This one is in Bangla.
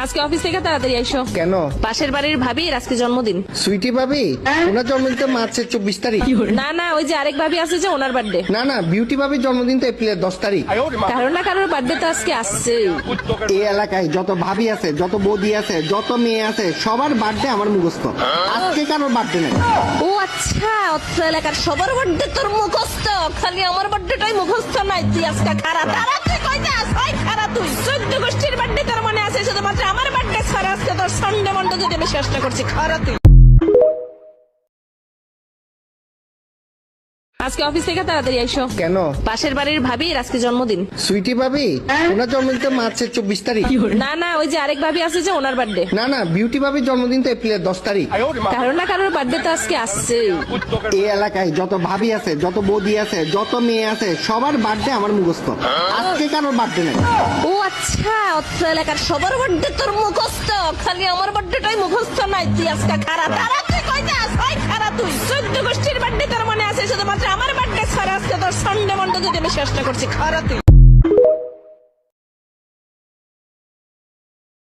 আজকে অফিস থেকে তাড়াতাড়ি আইসো। কেন? পাশের বাড়ির ভাবির আজকে জন্মদিন। সুইটি ভাবি? ওনার জন্মদিন তো মার্চের 24 তারিখ। না না, ওই যে আরেক ভাবি আছে যে ওনার বার্থডে। না না, বিউটি ভাবির জন্মদিন তো এপ্রিলের 10 তারিখ। কারোর না কারোর বার্থডে তো আজকে আসছে। এই এলাকায় যত ভাবি আছে, যত বৌদি আছে, যত মেয়ে আছে, সবার বার্থডে আমার মুখস্থ। আজকে কারোর বার্থডে নেই। ও আচ্ছা, অত্র এলাকার সবার বার্থডে তোর মুখস্থ, খালি আমার বার্থডেটাই মুখস্থ নাই। তুই আজকে খারাপ তারা তুই কই যাস? ওই খারাপ তুই 14 গোষ্ঠীর বার্থডে তোর মনে আছে, শুধুমাত্র আমার বার্থডে ছাড়া আজকে তোর সন্ডে মন্ডে যদি আমি চেষ্টা করছি খারাপ তুই। আজকে অফিস থেকে তাড়াতাড়ি আইসো। কেন? পাশের বাড়ির ভাবির আজকে জন্মদিন। সুইটি ভাবি? ওনার জন্মদিন তো মার্চের 24 তারিখ। না না, ওই যে আরেক ভাবি আছে যে ওনার বার্থডে। না না, বিউটি ভাবির জন্মদিন তো এপ্রিলের 10 তারিখ। কারোর না কারোর বার্থডে তো আজকে আসছে। এই এলাকায় যত ভাবি আছে, যত বৌদি আছে, যত মেয়ে আছে, সবার বার্থডে আমার মুখস্থ। আজকে কারোর বার্থডে নেই। ও আচ্ছা, অত্র এলাকার সবার বার্থডে তোর মুখস্থ, খালি আমার বার্থডেটাই মুখস্থ নাই। তুই আজকে খারাপ তারা তুই কই যাস? ওই খারাপ তুই 14 গোষ্ঠীর বার্থডে তোর মনে আছে, শুধুমাত্র আমার বার্থডে ছাড়া আজকে তোর সন্ডে মন্ডে যদি আমি চেষ্টা করছি খারাপ তুই।